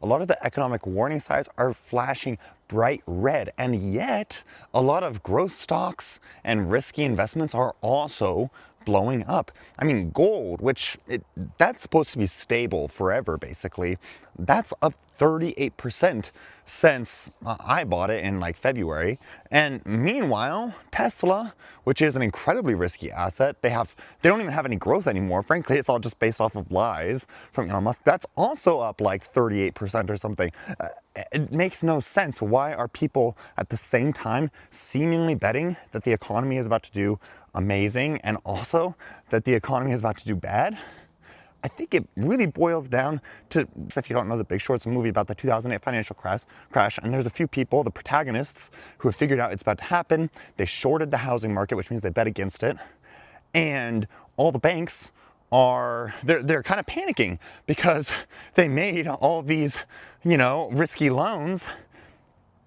A lot of the economic warning signs are flashing bright red, and yet a lot of growth stocks and risky investments are also blowing up. I mean, gold, that's supposed to be stable forever, basically, that's up 38% since I bought it in like February. And meanwhile, Tesla, which is an incredibly risky asset, they don't even have any growth anymore. Frankly, it's all just based off of lies from Elon Musk. That's also up like 38% or something. It makes no sense. Why are people at the same time seemingly betting that the economy is about to do amazing and also that the economy is about to do bad? I think it really boils down to, if you don't know The Big Short, it's a movie about the 2008 financial crash, and there's a few people, the protagonists, who have figured out it's about to happen. They shorted the housing market, which means they bet against it. And all the banks they're kind of panicking because they made all these, risky loans.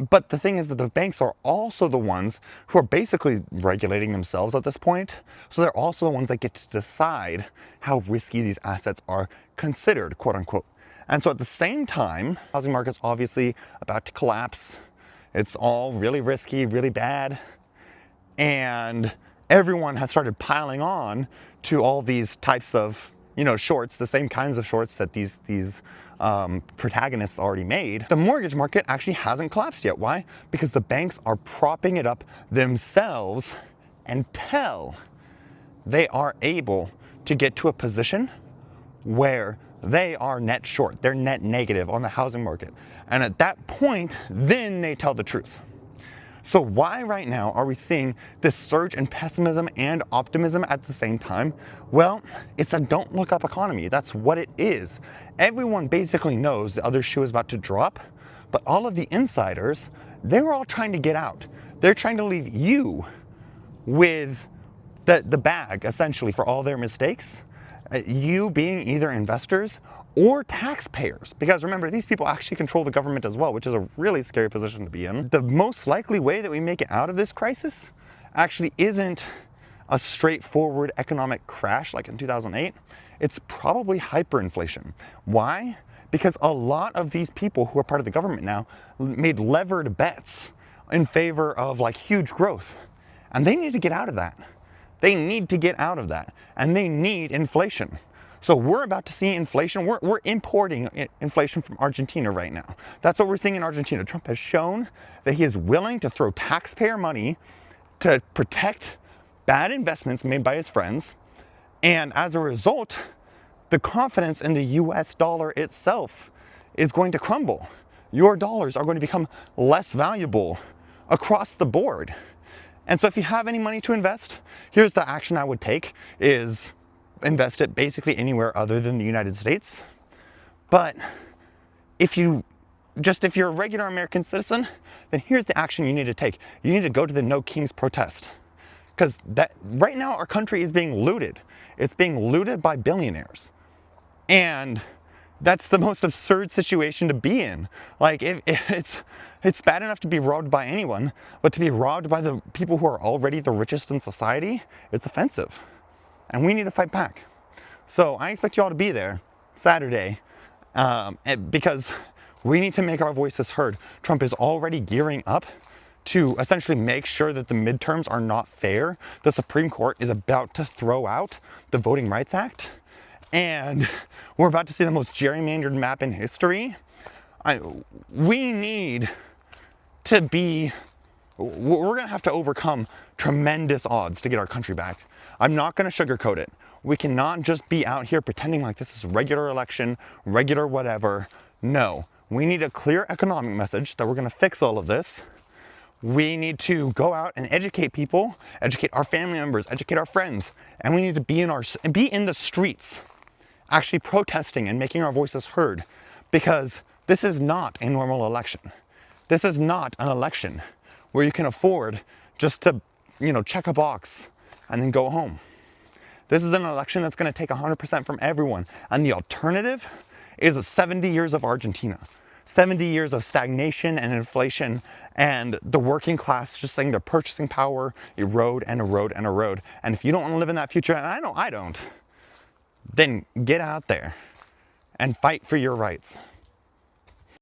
But the thing is that the banks are also the ones who are basically regulating themselves at this point. So they're also the ones that get to decide how risky these assets are considered, quote unquote. And so at the same time, housing market's obviously about to collapse. It's all really risky, really bad. And everyone has started piling on to all these types of, shorts, the same kinds of shorts that these protagonists already made. The mortgage market actually hasn't collapsed yet. Why? Because the banks are propping it up themselves until they are able to get to a position where they are net short, they're net negative on the housing market. And at that point, then they tell the truth. So why right now are we seeing this surge in pessimism and optimism at the same time? Well, it's a don't look up economy. That's what it is. Everyone basically knows the other shoe is about to drop, but all of the insiders, they're all trying to get out. They're trying to leave you with the bag, essentially, for all their mistakes. You being either investors or taxpayers, because remember, these people actually control the government as well, which is a really scary position to be in. The most likely way that we make it out of this crisis actually isn't a straightforward economic crash like in 2008. It's probably hyperinflation. Why? Because a lot of these people who are part of the government now made levered bets in favor of like huge growth, and they need to get out of that. They need to get out of that, and they need inflation. So we're about to see inflation. We're importing inflation from Argentina right now. That's what we're seeing in Argentina. Trump has shown that he is willing to throw taxpayer money to protect bad investments made by his friends. And as a result, the confidence in the US dollar itself is going to crumble. Your dollars are going to become less valuable across the board. And so if you have any money to invest, here's the action I would take is invest it basically anywhere other than the United States. But if you're a regular American citizen, then here's the action you need to take. You need to go to the No Kings protest. Because right now our country is being looted. It's being looted by billionaires. And that's the most absurd situation to be in. Like, it's bad enough to be robbed by anyone, but to be robbed by the people who are already the richest in society, it's offensive. And we need to fight back. So I expect you all to be there Saturday because we need to make our voices heard. Trump is already gearing up to essentially make sure that the midterms are not fair. The Supreme Court is about to throw out the Voting Rights Act. And we're about to see the most gerrymandered map in history. We need to we're going to have to overcome tremendous odds to get our country back. I'm not going to sugarcoat it. We cannot just be out here pretending like this is a regular election, regular whatever. No, we need a clear economic message that we're going to fix all of this. We need to go out and educate people, educate our family members, educate our friends, and we need to be in the streets, actually protesting and making our voices heard, because this is not a normal election. This is not an election where you can afford just to, check a box and then go home. This is an election that's going to take 100% from everyone. And the alternative is 70 years of Argentina. 70 years of stagnation and inflation and the working class just saying their purchasing power erode and erode and erode. And if you don't want to live in that future, and I know I don't, then get out there and fight for your rights.